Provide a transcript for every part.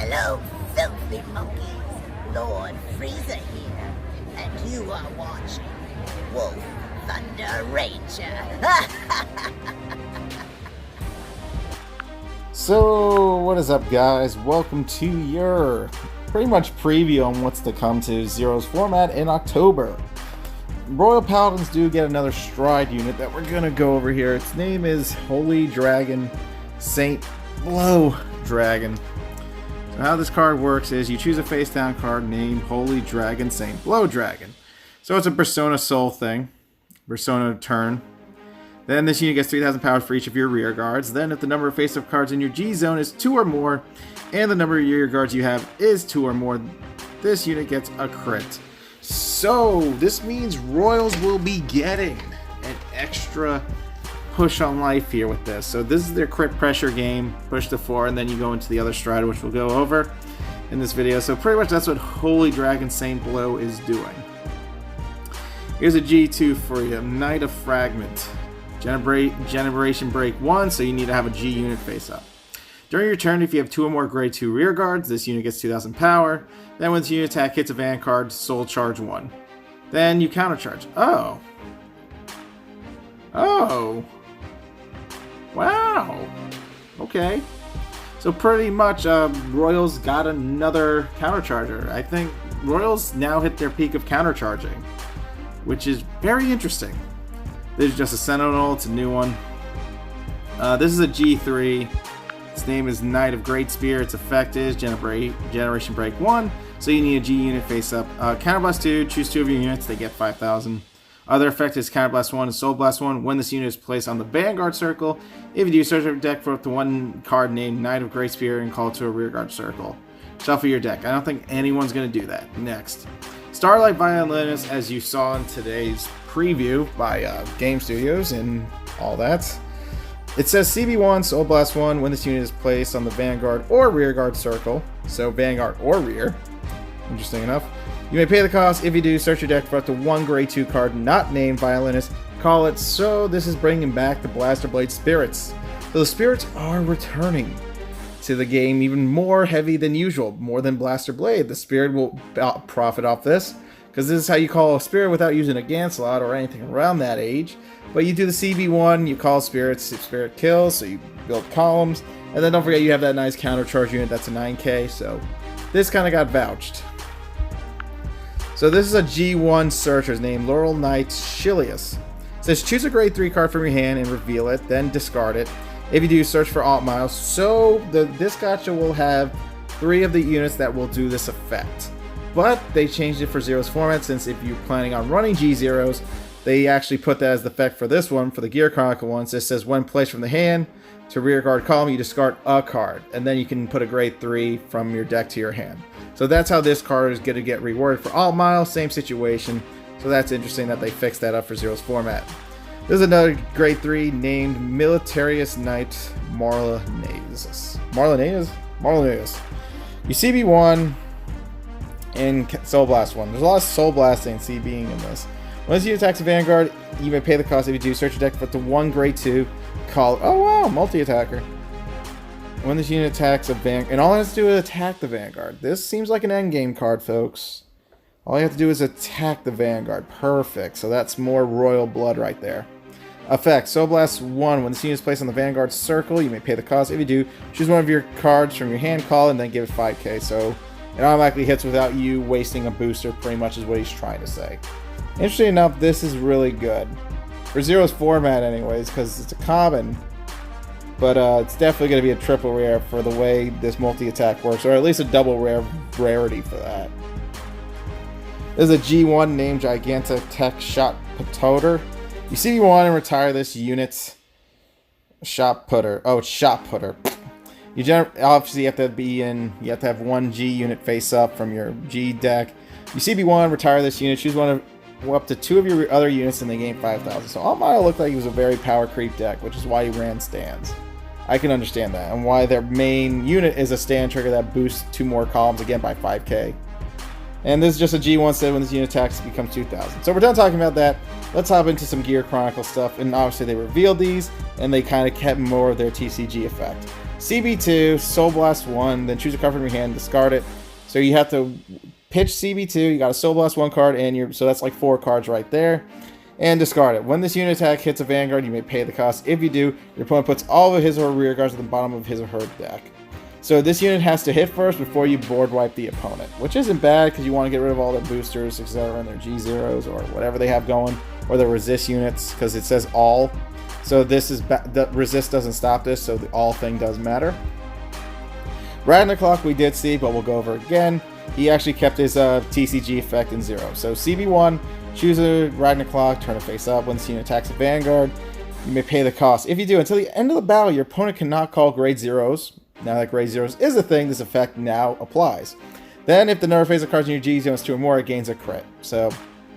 Hello, filthy monkeys. Lord Freezer here, and you are watching Wolf Thunder Ranger. So, what is up, guys? Welcome to your pretty much preview on what's to come to Zero's format in October. Royal Paladins do get another Stride unit that we're gonna go over here. Its name is Holy Dragon Saint Blow Dragon. So how this card works is you choose a face down card named Holy Dragon Saint Blow Dragon. So it's a Persona Soul thing, Persona turn. Then this unit gets 3,000 power for each of your rear guards. Then if the number of face-up cards in your G zone is 2 or more, and the number of rear guards you have is 2 or more, this unit gets a crit. So this means Royals will be getting an extra push on life here with this. So this is their crit pressure game, push to 4, and then you go into the other stride, which we'll go over in this video. So pretty much that's what Holy Dragon Saint Blow is doing. Here's a G2 for you, Knight of Fragment. Generation break 1, so you need to have a G unit face up. During your turn, if you have 2 or more grade 2 rear guards, this unit gets 2,000 power. Then when this unit attack hits a Vanguard, soul charge 1. Then you counter charge. Oh. Wow. Okay. So pretty much Royals got another countercharger. I think Royals now hit their peak of countercharging, which is very interesting. This is just a Sentinel, it's a new one. This is a G3. Its name is Knight of Great Spear. Its effect is Generation Break 1, so you need a G unit face up. Counterblast 2, choose 2 of your units, they get 5,000. Other effect is Counterblast 1 and Soul Blast 1 when this unit is placed on the Vanguard circle. If you do, search your deck for up to 1 card named Knight of Great Spear and call it to a rearguard circle. Shuffle your deck. I don't think anyone's going to do that. Next. Starlight Violinist, as you saw in today's preview by Game Studios and all that. It says CB1, Soul Blast 1, when this unit is placed on the Vanguard or Rearguard circle. So Vanguard or Rear. Interesting enough. You may pay the cost. If you do, search your deck for up to 1 grade 2 card not named Violinist. Call it. So this is bringing back the Blaster Blade Spirits. So the Spirits are returning to the game even more heavy than usual. More than Blaster Blade. The Spirit will profit off this, because this is how you call a Spirit without using a GAN slot or anything around that age. But you do the CB1, you call Spirits, if Spirit kills, so you build columns. And then don't forget you have that nice counter charge unit, that's a 9k, so this kind of got vouched. So this is a G1 searcher named Laurel Knight Shilius. It says choose a grade 3 card from your hand and reveal it, then discard it. If you do, search for alt miles. So this gacha will have 3 of the units that will do this effect. But they changed it for Zero's format, since if you're planning on running G0s, they actually put that as the effect for this one, for the Gear Chronicle ones. It says when placed from the hand to rear guard column, you discard a card, and then you can put a grade 3 from your deck to your hand. So that's how this card is going to get rewarded for alt mile, same situation. So that's interesting that they fixed that up for Zero's format. There's another grade 3 named Militarius Knight Marlinaeus. Marlinaeus. You CB1 and Soul Blast 1. There's a lot of Soul Blasting and CBing in this. Once you attack a Vanguard, you may pay the cost. If you do, search your deck for up to 1 grade 2. Call. Oh wow, multi-attacker. When this unit attacks a Vanguard, and all it has to do is attack the Vanguard. This seems like an endgame card, folks. All you have to do is attack the Vanguard. Perfect. So that's more royal blood right there. Effect. Soul Blast 1. When this unit is placed on the Vanguard circle, you may pay the cost. If you do, choose one of your cards from your hand, call, and then give it 5k. So it automatically hits without you wasting a booster, pretty much is what he's trying to say. Interesting enough, this is really good. For Zero's format anyways, because it's a common. But it's definitely going to be a triple rare for the way this multi-attack works, or at least a double rarity for that. There's a G1 named Gigantic Tech Shot Putter. You CB1 and retire this unit's Shot Putter. Oh, it's Shot Putter. Obviously you have to have 1 G unit face up from your G deck. You CB1, retire this unit, choose one of up to 2 of your other units, and they gain 5,000. So Almile looked like he was a very power creep deck, which is why he ran stands. I can understand that, and why their main unit is a stand trigger that boosts 2 more columns again by 5k. And this is just a G1 set when this unit attacks, it becomes 2,000. So we're done talking about that. Let's hop into some Gear Chronicle stuff. And obviously they revealed these, and they kind of kept more of their TCG effect. CB2, Soul Blast 1, then choose a card from your hand, discard it. So you have to pitch CB2, you got a Soul Blast 1 card, and so that's like 4 cards right there. And discard it. When this unit attack hits a Vanguard, you may pay the cost. If you do, your opponent puts all of his or her rear guards at the bottom of his or her deck. So this unit has to hit first before you board wipe the opponent, which isn't bad because you want to get rid of all their boosters, etc., and their G0s or whatever they have going, or their resist units, because it says all. So this is the resist doesn't stop this, so the all thing does matter. Ragnarok we did see, but we'll go over again. He actually kept his TCG effect in 0. So CB1, choose a Ragnarok, turn it face up. When this unit attacks a Vanguard, you may pay the cost. If you do, until the end of the battle, your opponent cannot call grade 0s. Now that grade 0s is a thing, this effect now applies. Then, if the number of phase of cards in your G zone is 2 or more, it gains a crit. So,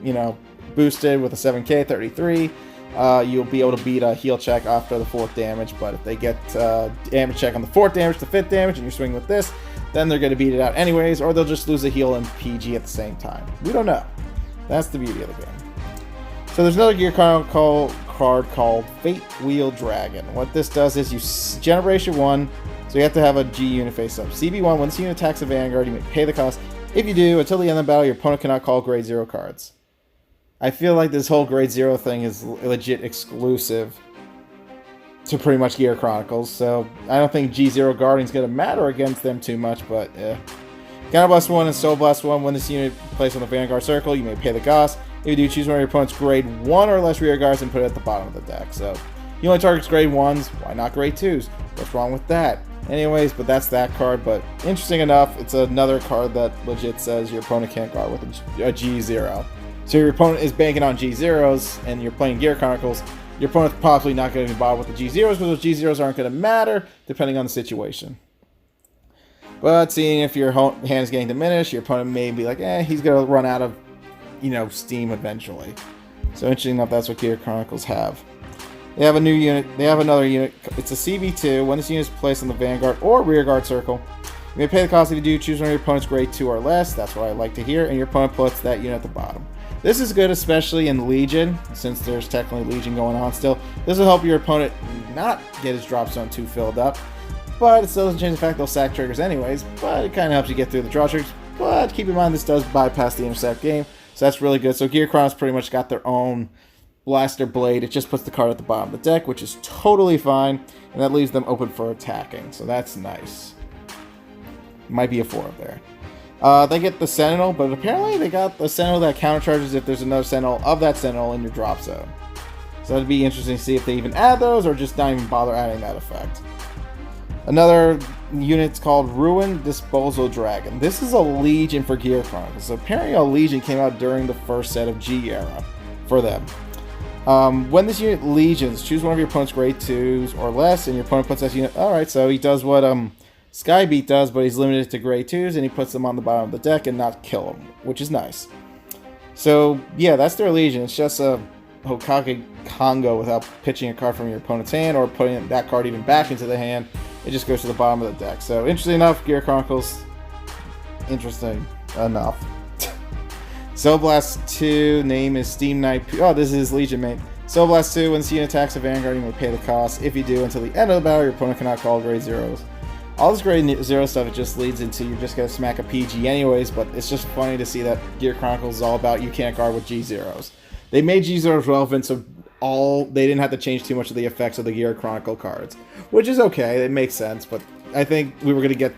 you know, boosted with a 7k, 33. You'll be able to beat a heal check after the 4th damage, but if they get damage check on the 4th damage to 5th damage and you're swinging with this, then they're going to beat it out anyways, or they'll just lose a heal and PG at the same time. We don't know. That's the beauty of the game. So there's another gear card called Fate Wheel Dragon. What this does is you generation 1, so you have to have a G unit face up. CB1, when this unit attacks a Vanguard, you may pay the cost. If you do, until the end of the battle, your opponent cannot call grade 0 cards. I feel like this whole grade 0 thing is legit exclusive to pretty much Gear Chronicles, so I don't think G0 Guarding's going to matter against them too much, but Counter Blast 1 and Soul Blast 1, when this unit placed on the Vanguard circle, you may pay the cost. If you do, choose one of your opponent's grade 1 or less rear guards and put it at the bottom of the deck. So, you only targets grade 1s, why not grade 2s? What's wrong with that? Anyways, but that's that card, but interesting enough, it's another card that legit says your opponent can't guard with a G0. So your opponent is banking on G0s, and you're playing Gear Chronicles, your opponent's possibly not going to be bothered with the G0s, because those G0s aren't going to matter, depending on the situation. But seeing if your hand is getting diminished, your opponent may be like, he's going to run out of, steam eventually. So interesting enough, that's what Gear Chronicles have. They have a new unit, they have another unit, it's a CB2. When this unit is placed on the Vanguard or rear guard circle, you may pay the cost if you do, choose one of your opponent's grade 2 or less, that's what I like to hear, and your opponent puts that unit at the bottom. This is good, especially in Legion, since there's technically Legion going on still. This will help your opponent not get his drop zone too filled up, but it still doesn't change the fact they'll sack triggers anyways, but it kind of helps you get through the draw triggers. But keep in mind, this does bypass the intercept game, so that's really good. So Gear Chronicles pretty much got their own Blaster Blade. It just puts the card at the bottom of the deck, which is totally fine, and that leaves them open for attacking, so that's nice. Might be a 4 up there. They get the Sentinel, but apparently they got the Sentinel that countercharges if there's another Sentinel of that Sentinel in your drop zone. So that'd be interesting to see if they even add those or just not even bother adding that effect. Another unit's called Ruin Disposal Dragon. This is a Legion for Gear Chronicles. So apparently a Legion came out during the first set of G era for them. When this unit Legions, choose one of your opponent's grade 2s or less, and your opponent puts that unit. Alright, so he does what Skybeat does, but he's limited to grade 2s, and he puts them on the bottom of the deck and not kill them, which is nice. So, yeah, that's their Legion. It's just a Hokage Kongo without pitching a card from your opponent's hand or putting that card even back into the hand. It just goes to the bottom of the deck. So, interesting enough, Gear Chronicles, interesting enough. Soul Blast 2, name is Steam Knight. Oh, this is Legion mate. Soul Blast 2, when the unit attacks a Vanguard, you may pay the cost. If you do, until the end of the battle, your opponent cannot call grade 0s. All this grade 0 stuff, it just leads into you're just going to smack a PG anyways, but it's just funny to see that Gear Chronicles is all about you can't guard with G0s. They made G0s relevant, so they didn't have to change too much of the effects of the Gear Chronicle cards, which is okay, it makes sense, but I think we were going to get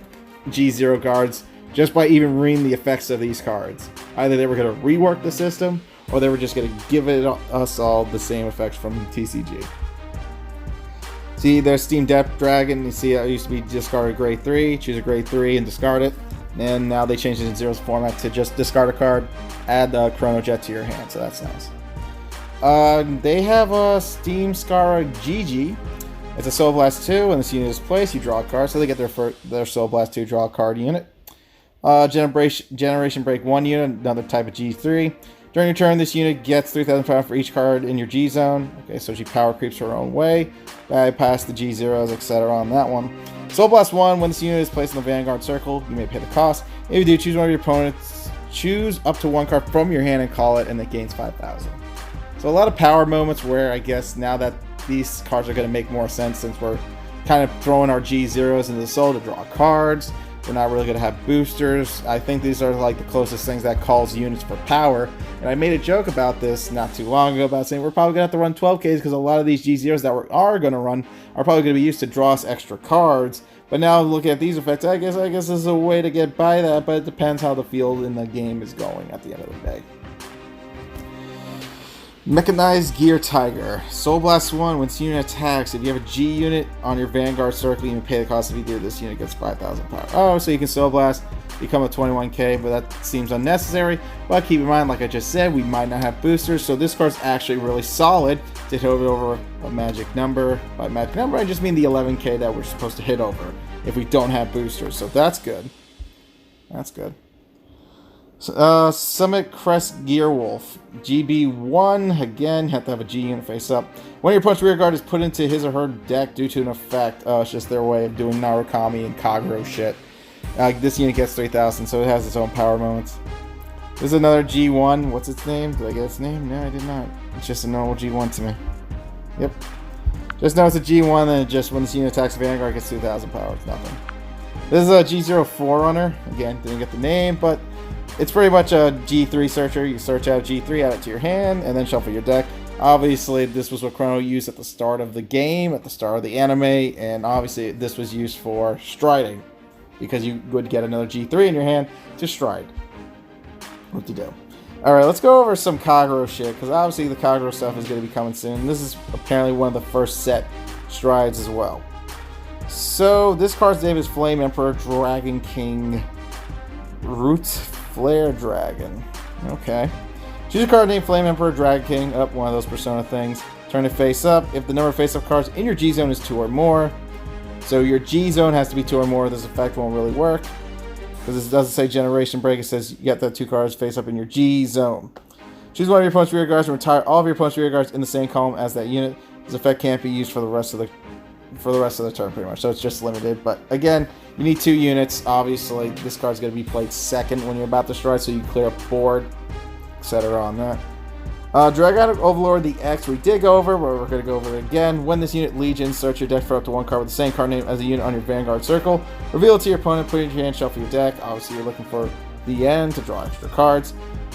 G0 guards just by even reading the effects of these cards. Either they were going to rework the system, or they were just going to give us all the same effects from TCG. See, there's Steam Depth Dragon. You see, it used to be discarded grade 3. Choose a grade 3 and discard it. And now they changed it in Zero's format to just discard a card, add the Chrono Jet to your hand, so that's nice. They have a Steam Skara GG. It's a Soul Blast 2. When this unit is placed, you draw a card, so they get their Soul Blast 2 draw a card unit. Generation Break 1 unit, another type of G3. During your turn, this unit gets 3,000 for each card in your G zone. Okay, so she power creeps her own way. Bypass the G0s, etc. on that one. Soul Blast 1, when this unit is placed in the Vanguard circle, you may pay the cost. If you do, choose one of your opponents. Choose up to one card from your hand and call it, and it gains 5,000. So a lot of power moments where I guess now that these cards are going to make more sense since we're kind of throwing our G0s into the soul to draw cards. We're not really going to have boosters. I think these are like the closest things that calls units for power. And I made a joke about this not too long ago about saying we're probably going to have to run 12Ks because a lot of these G0s that we are going to run are probably going to be used to draw us extra cards. But now looking at these effects, I guess this is a way to get by that, but it depends how the field in the game is going at the end of the day. Mechanized Gear Tiger. Soul Blast 1, when this unit attacks, if you have a G unit on your Vanguard circle, you can pay the cost. If you do, this unit gets 5,000 power. Oh, so you can Soul Blast, become a 21k, but that seems unnecessary. But keep in mind, like I just said, we might not have boosters, so this card's actually really solid to hit over a magic number. By magic number, I just mean the 11k that we're supposed to hit over if we don't have boosters, so that's good. That's good. Summit Crest Gearwolf. GB1, again, have to have a G unit face up. When your opponent's rear guard is put into his or her deck due to an effect, it's just their way of doing Narukami and Kagero shit. This unit gets 3,000, so it has its own power moments. This is another G1. What's its name? Did I get its name? No, I did not. It's just a normal G1 to me. Yep. Just know it's a G1, and it just when this unit attacks Vanguard, it gets 2,000 power. It's nothing. This is a G0 Forerunner. Again, didn't get the name, but it's pretty much a G3 searcher. You search out G3, add it to your hand, and then shuffle your deck. Obviously, this was what Chrono used at the start of the game, at the start of the anime, and obviously this was used for striding, because you would get another G3 in your hand to stride. What to do? Alright, let's go over some Kagero shit, because obviously the Kagero stuff is going to be coming soon. This is apparently one of the first set strides as well. So, this card's name is Flame Emperor Dragon King Root Flare Dragon. Okay. Choose a card named Flame Emperor Dragon King. Up, one of those Persona things. Turn it face up. If the number of face up cards in your G zone is 2 or more. So your G zone has to be 2 or more. This effect won't really work. Because this doesn't say Generation Break. It says you got the 2 cards face up in your G zone. Choose one of your opponent's rear guards and retire all of your opponent's rear guards in the same column as that unit. This effect can't be used for the rest of the turn, pretty much. So it's just limited. But again, you need 2 units. Obviously, this card's going to be played second when you're about to stride, so you clear up board, etc. on that. Dragonic Overlord, the X we did go over, but we're going to go over it again. When this unit legions, search your deck for up to 1 card with the same card name as a unit on your Vanguard circle. Reveal it to your opponent, put it in your hand, shuffle your deck. Obviously, you're looking for the end to draw extra cards.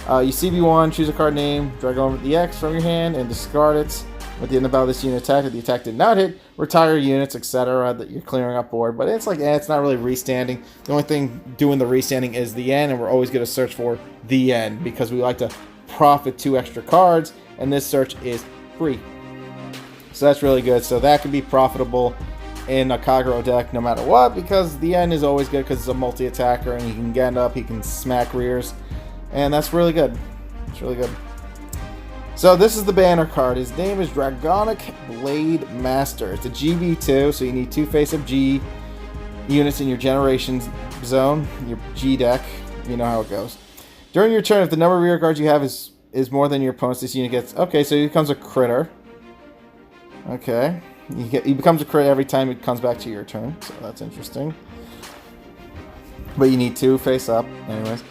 You CB1, choose a card name, drag over the X from your hand, and discard it. At the end of the battle, this unit attacked. If the attack did not hit, retire units, etc. that you're clearing up board. But it's like, it's not really restanding. The only thing doing the restanding is the end, and we're always going to search for the end because we like to profit 2 extra cards, and this search is free. So that's really good. So that can be profitable in a Kagero deck no matter what, because the end is always good because it's a multi-attacker, and he can get up, he can smack rears, and that's really good. It's really good. So this is the banner card. His name is Dragonic Blade Master. It's a GB2, so you need 2 face-up G units in your generation zone, your G deck. You know how it goes. During your turn, if the number of rear guards you have is more than your opponent's, this unit gets... Okay, so he becomes a critter. Okay. He becomes a crit every time it comes back to your turn, so that's interesting. But you need 2 face-up, anyways.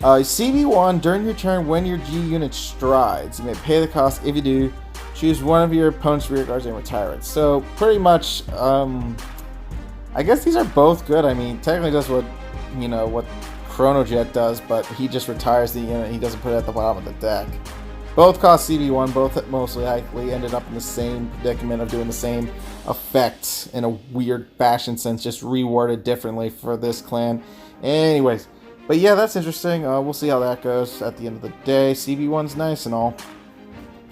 CB1, during your turn, when your G unit strides, you may pay the cost. If you do, choose one of your opponent's rear guards and retire it. So, pretty much, I guess these are both good. I mean, technically does what, what Chronojet does, but he just retires the unit. He doesn't put it at the bottom of the deck. Both cost CB1, both most likely ended up in the same predicament of doing the same effect in a weird fashion sense, just reworded differently for this clan. Anyways. But yeah, that's interesting. We'll see how that goes at the end of the day. CB1's nice and all.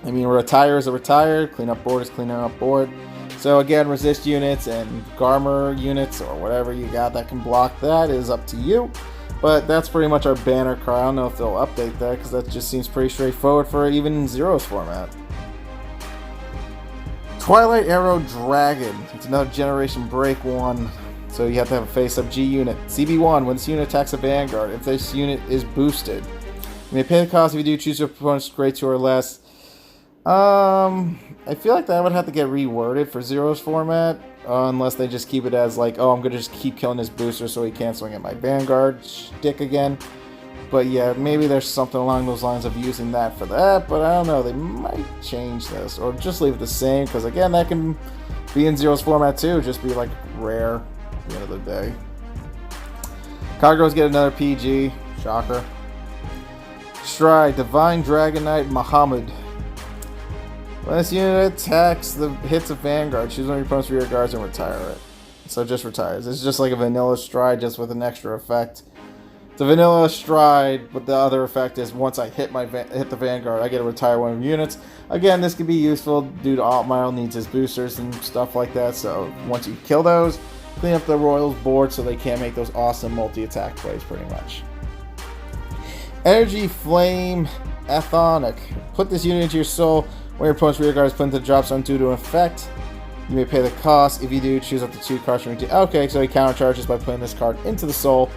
I mean, retire is a retire. Clean up board is cleaning up board. So again, resist units and Garmer units or whatever you got that can block that is up to you. But that's pretty much our banner card. I don't know if they'll update that because that just seems pretty straightforward for even Zero's format. Twilight Arrow Dragon. It's another Generation Break one. So you have to have a face-up G unit. CB1, when this unit attacks a Vanguard, if this unit is boosted, you may pay the cost. If you do, choose your opponent's grade 2 or less. I feel like that would have to get reworded for Zero's format, unless they just keep it as like, oh, I'm going to just keep killing his booster so he can't swing at my Vanguard shtick again. But yeah, maybe there's something along those lines of using that for that, but I don't know. They might change this, or just leave it the same, because again, that can be in Zero's format too, just be like rare at the end of the day. Kageros get another PG. Shocker. Stride, Divine Dragon Knight Muhammad. When this unit attacks the hits of Vanguard, choose one of your opponent's rear guards and retire it. So it just retires. It's just like a vanilla Stride, just with an extra effect. It's a vanilla Stride, but the other effect is once I hit the Vanguard, I get to retire one of the units. Again, this could be useful due to Altmile needs his boosters and stuff like that. So once you kill those, clean up the Royals board so they can't make those awesome multi-attack plays pretty much. Energy Flame Athonic. Put this unit into your soul. When your opponent's rear guard is put into the drop zone due to an effect, you may pay the cost. If you do, choose up to 2 cards from your team. Okay, so he countercharges by putting this card into the soul.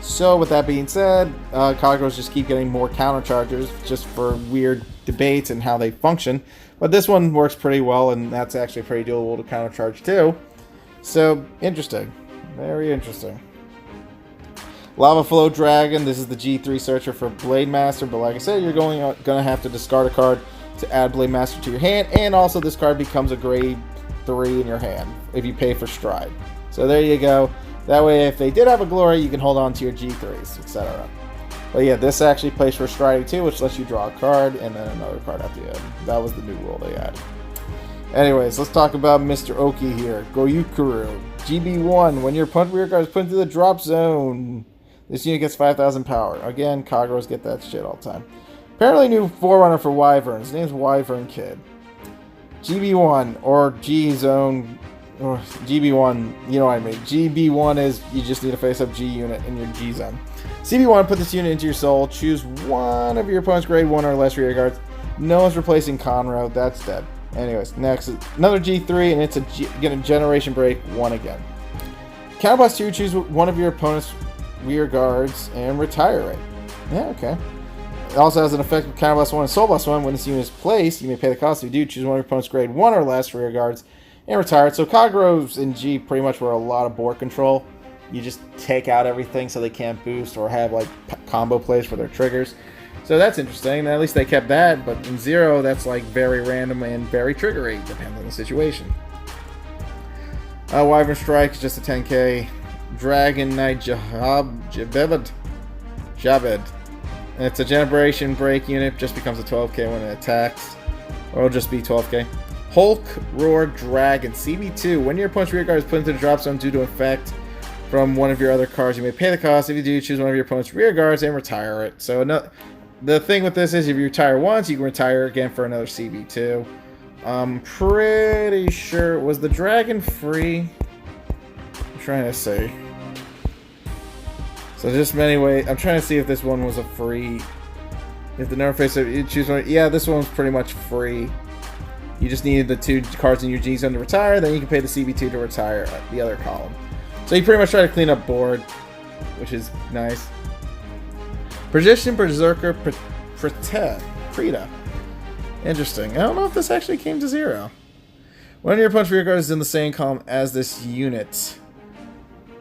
So with that being said, Kageros just keep getting more counterchargers just for weird debates and how they function. But this one works pretty well, and that's actually pretty doable to countercharge too. So, interesting. Very interesting. Lava Flow Dragon. This is the G3 searcher for Blade Master, but like I said, you're going to have to discard a card to add Blade Master to your hand, and also this card becomes a grade 3 in your hand if you pay for Stride. So there you go. That way, if they did have a glory, you can hold on to your G3s, etc. But yeah, this actually plays for Striding too, which lets you draw a card and then another card at the end. That was the new rule they added. Anyways, let's talk about Mr. Oki here. Goyukuru. GB1. When your opponent's rear guard is put into the drop zone, this unit gets 5,000 power. Again, Kageros get that shit all the time. Apparently new Forerunner for Wyvern. His name's Wyvern Kid. GB1 or G-Zone or GB1, you know what I mean. GB1 is you just need a face-up G unit in your G-Zone. CB1, put this unit into your soul. Choose one of your opponent's grade 1 or less rear guards. No one's replacing Conroe. That's dead. Anyways, next is another G3, and it's get a Generation Break 1 again. Counterblast 2, choose one of your opponent's rear guards and retire it. Yeah, okay. It also has an effect with Counterblast 1 and Soul Blast 1. When this unit is placed, you may pay the cost. If you do, choose one of your opponent's grade 1 or less rear guards and retire it. So Kageros in G pretty much were a lot of board control. You just take out everything so they can't boost or have like combo plays for their triggers. So that's interesting. At least they kept that, but in Zero, that's like very random and very triggery, depending on the situation. Wyvern Strike is just a 10k. Dragon Knight Jabed. And it's a Generation Break unit, just becomes a 12k when it attacks. Or it'll just be 12k. Hulk Roar Dragon, CB2. When your opponent's rear guard is put into the drop zone due to effect from one of your other cards, you may pay the cost. If you do, choose one of your opponent's rear guards and retire it. So the thing with this is if you retire once, you can retire again for another CB2. I'm pretty sure, was the dragon free? I'm trying to see. So just many ways. I'm trying to see if this one was a free. If the number face, you choose one. Yeah, this one's pretty much free. You just needed the 2 cards in your G zone to retire, then you can pay the CB2 to retire the other column. So you pretty much try to clean up board, which is nice. Precision Berserker Preta. Interesting. I don't know if this actually came to Zero. One of your opponent's rear guard is in the same column as this unit.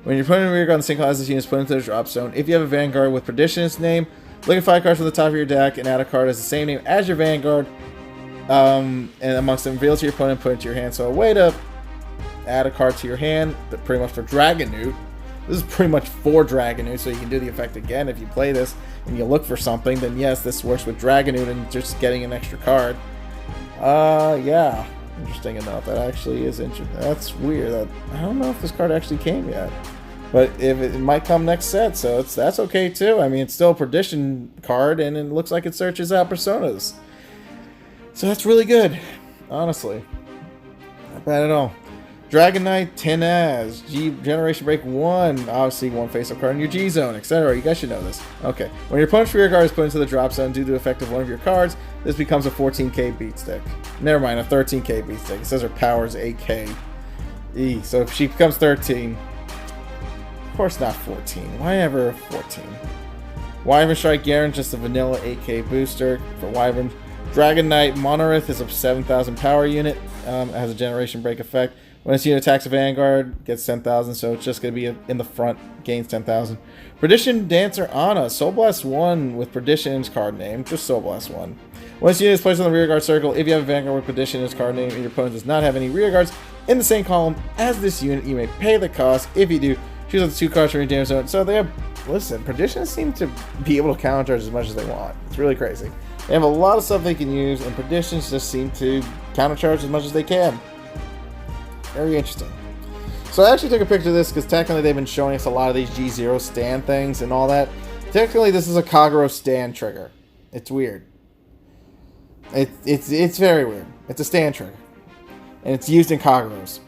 When your opponent's rear guard in the same column as this unit is put into the drop zone, if you have a Vanguard with Perdition in its name, look at 5 cards from the top of your deck and add a card as the same name as your Vanguard. And amongst them, reveal to your opponent, put it into your hand. So a way to add a card to your hand, pretty much for Dragon Newt. This is pretty much for Dragon Newt, so you can do the effect again if you play this and you look for something. Then yes, this works with Dragon Newt and just getting an extra card. Yeah, interesting enough. That actually is interesting. That's weird. I don't know if this card actually came yet, but if it might come next set, so that's okay too. I mean, it's still a Perdition card, and it looks like it searches out personas. So that's really good, honestly. Not bad at all. Dragon Knight Tenaz, G Generation Break 1, obviously 1 face-up card in your G-Zone, etc. You guys should know this. Okay, when your opponent's rear guard is put into the drop zone due to the effect of one of your cards, this becomes a 14k beat stick. Never mind, a 13k beat stick. It says her power is 8k. So if she becomes 13, of course not 14. Why ever 14? Wyvern Strike Garen, just a vanilla 8k booster for Wyvern. Dragon Knight Monolith is a 7,000 power unit. It has a Generation Break effect. When this unit attacks a Vanguard, gets 10,000, so it's just going to be in the front, gains 10,000. Perdition Dancer Anna, Soul Blast 1 with Perdition in its card name, just Soul Blast 1. When this unit is placed on the rear guard circle, if you have a Vanguard with Perdition in its card name and your opponent does not have any rear guards, in the same column as this unit. You may pay the cost. If you do, choose up to 2 cards from your damage zone. So they have, listen, Perditions seem to be able to countercharge as much as they want. It's really crazy. They have a lot of stuff they can use, and Perditions just seem to countercharge as much as they can. Very interesting. So I actually took a picture of this because technically they've been showing us a lot of these G0 stand things and all that. Technically, this is a Kagero stand trigger. It's weird. It's very weird. It's a stand trigger. And it's used in Kageros.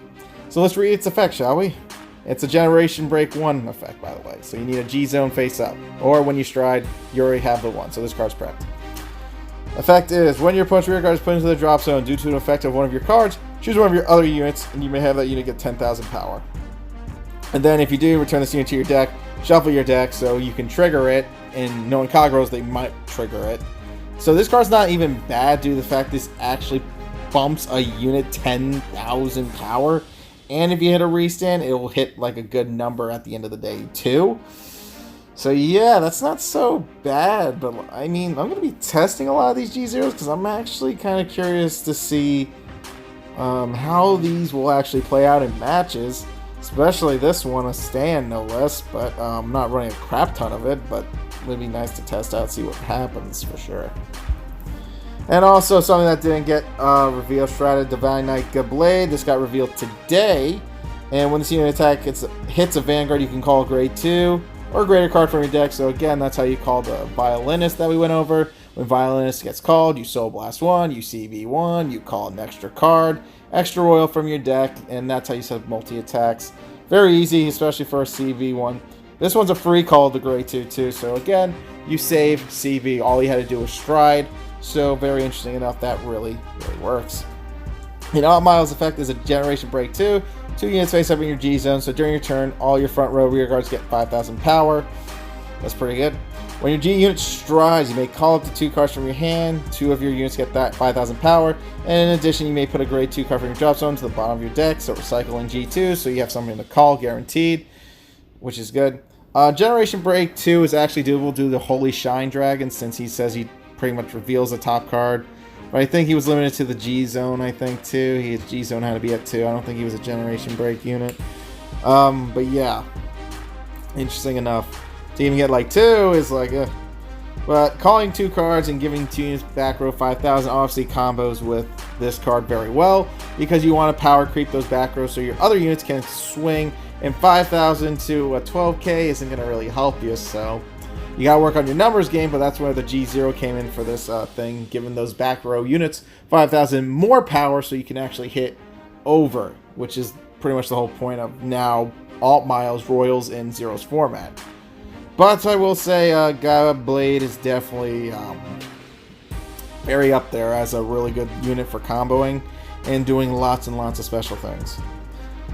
So let's read its effect, shall we? It's a Generation Break 1 effect, by the way. So you need a G-zone face up. Or when you stride, you already have the 1. So this card's prepped. Effect is, when your opponent's rear guard is put into the drop zone due to an effect of one of your cards, choose one of your other units, and you may have that unit get 10,000 power. And then if you do, return this unit to your deck, shuffle your deck so you can trigger it, and knowing Kageros, they might trigger it. So this card's not even bad due to the fact this actually bumps a unit 10,000 power. And if you hit a restand, it will hit like a good number at the end of the day too. So yeah, that's not so bad, but I mean, I'm going to be testing a lot of these G0s because I'm actually kind of curious to see how these will actually play out in matches, especially this one, a stand no less, but I'm not running a crap ton of it, but it would be nice to test out, see what happens for sure. And also something that didn't get revealed, Shrouded Divine Knight Blade. This got revealed today, and when this unit attack hits a Vanguard, you can call a grade 2 or a greater card from your deck. So again, that's how you call the Violinist that we went over. When Violinist gets called, you Soul Blast 1, you CV 1, you call an extra card, extra royal from your deck, and that's how you set up multi-attacks. Very easy, especially for a CV 1. This one's a free call to grade 2 too, so again, you save CV. All you had to do was stride, so very interesting enough, that really works. And Aunt Miles' effect is a Generation Break 2. 2 units face up in your G zone, so during your turn, all your front row rear guards get 5,000 power. That's pretty good. When your G unit strides, you may call up to 2 cards from your hand. 2 of your units get that 5,000 power. And in addition, you may put a grade 2 card from your drop zone to the bottom of your deck, so recycle in G2, so you have something to call guaranteed, which is good. Generation Break 2 is actually doable due to the Holy Shine Dragon, since he says he pretty much reveals the top card. But I think he was limited to the G zone, I think, too. His G zone had to be at 2. I don't think he was a Generation Break unit. But yeah, interesting enough. To even get like 2 is like, But calling 2 cards and giving 2 units back row 5,000 obviously combos with this card very well, because you want to power creep those back rows so your other units can swing, and 5,000 to a 12k isn't going to really help you, so you got to work on your numbers game, but that's where the G0 came in for this thing, giving those back row units 5,000 more power so you can actually hit over, which is pretty much the whole point of now Alt Miles Royals in Zero's format. But I will say Gaia Blade is definitely very up there as a really good unit for comboing and doing lots and lots of special things.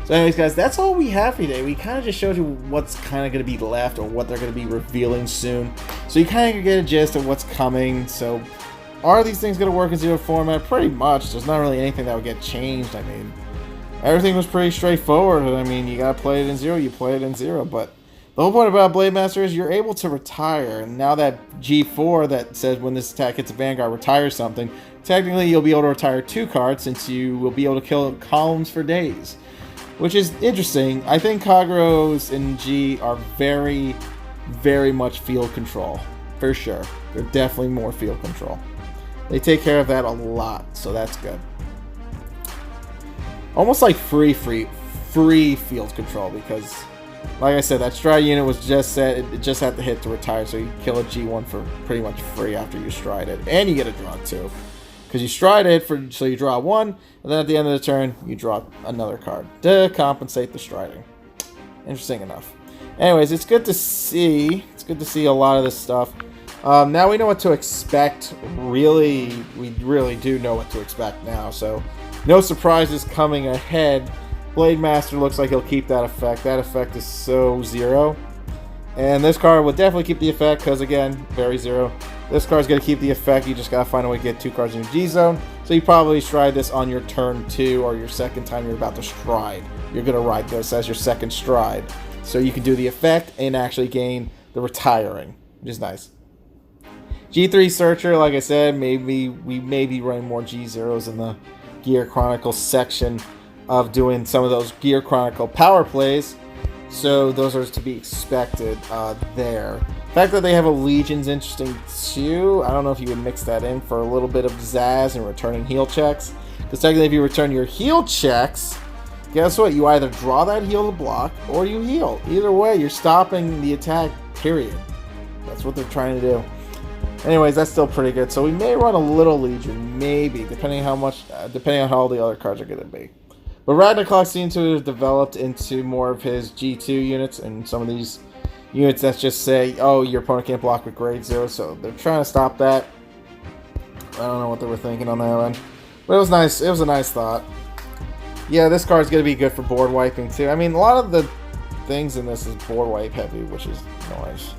So anyways, guys, that's all we have for today. We kind of just showed you what's kind of going to be left, or what they're going to be revealing soon. So you kind of get a gist of what's coming. So are these things going to work in Zero format? Pretty much. There's not really anything that would get changed. I mean, everything was pretty straightforward. I mean, you got to play it in Zero, you play it in Zero. But the whole point about Blade Master is you're able to retire. And now that G4 that says when this attack hits a Vanguard, retire something, technically you'll be able to retire 2 cards, since you will be able to kill columns for days. Which is interesting. I think Kageros in G are very, very much field control. For sure. They're definitely more field control. They take care of that a lot, so that's good. Almost like free field control, because like I said, that stride unit was just set, it just had to hit to retire, so you kill a G1 for pretty much free after you stride it. And you get a draw 2. Because you stride it, so you draw 1, and then at the end of the turn, you draw another card to compensate the striding. Interesting enough. Anyways, it's good to see. It's good to see a lot of this stuff. Now we know what to expect. Really, we really do know what to expect now. So, no surprises coming ahead. Blade Master looks like he'll keep that effect. That effect is so Zero. And this card will definitely keep the effect, because again, very Zero. This card's going to keep the effect. You just got to find a way to get 2 cards in your G zone. So you probably stride this on your turn 2, or your second time you're about to stride. You're going to ride this as your second stride. So you can do the effect and actually gain the retiring, which is nice. G3 Searcher, like I said, maybe we may be running more G0s in the Gear Chronicle section. of doing some of those Gear Chronicle power plays. So those are to be expected there. The fact that they have a Legion's interesting too. I don't know if you would mix that in for a little bit of pizzazz and returning heal checks. Because technically if you return your heal checks, guess what? You either draw that heal to block or you heal. Either way, you're stopping the attack, period. That's what they're trying to do. Anyways, that's still pretty good. So we may run a little Legion, maybe, depending on how all the other cards are going to be. But Ragnarok seems to have developed into more of his G2 units, and some of these units that just say, oh, your opponent can't block with grade 0, so they're trying to stop that. I don't know what they were thinking on that one. But it was nice. It was a nice thought. Yeah, this card's going to be good for board wiping, too. I mean, a lot of the things in this is board wipe heavy, which is nice.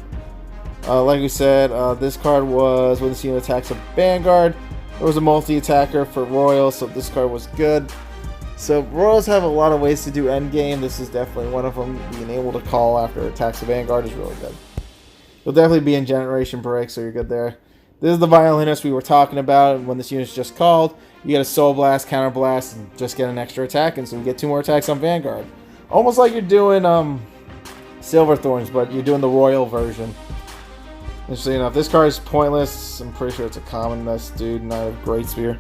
Like we said, this card was when the unit attacks a Vanguard. There was a multi-attacker for Royals, so this card was good. So Royals have a lot of ways to do endgame. This is definitely one of them. Being able to call after attacks a Vanguard is really good. You'll definitely be in Generation Break, so you're good there. This is the Violinist we were talking about. When this unit's just called, you get a Soul Blast, Counter Blast, and just get an extra attack, and so you get 2 more attacks on Vanguard. Almost like you're doing Silverthorns, but you're doing the Royal version. Interesting enough, this card is pointless. I'm pretty sure it's a common. This dude, Knight of Great Spear.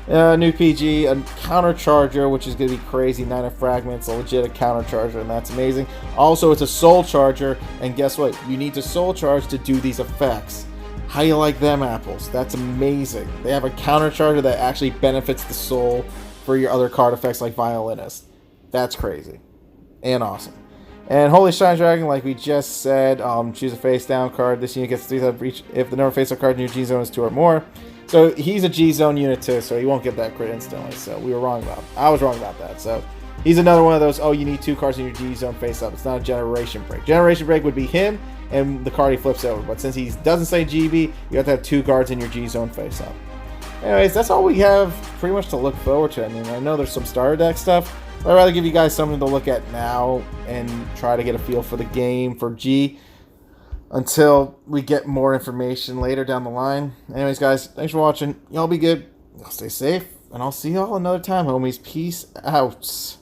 New PG, a counter charger, which is going to be crazy. 9 of Fragments, a legit counter charger, and that's amazing. Also, it's a soul charger, and guess what? You need to soul charge to do these effects. How you like them apples? That's amazing. They have a counter charger that actually benefits the soul for your other card effects like Violinist. That's crazy. And awesome. And Holy Shine Dragon, like we just said, choose a face down card. This unit gets 3 for each if the number of face up cards in your G zone is 2 or more. So he's a G zone unit too, so he won't get that crit instantly. So we were wrong about. I was wrong about that. So he's another one of those. Oh, you need 2 cards in your G zone face up. It's not a Generation Break. Generation Break would be him and the card he flips over. But since he doesn't say GB, you have to have 2 cards in your G zone face up. Anyways, that's all we have pretty much to look forward to. I mean, I know there's some starter deck stuff. I'd rather give you guys something to look at now and try to get a feel for the game for G until we get more information later down the line. Anyways, guys, thanks for watching. Y'all be good. Y'all stay safe, and I'll see y'all another time, homies. Peace out.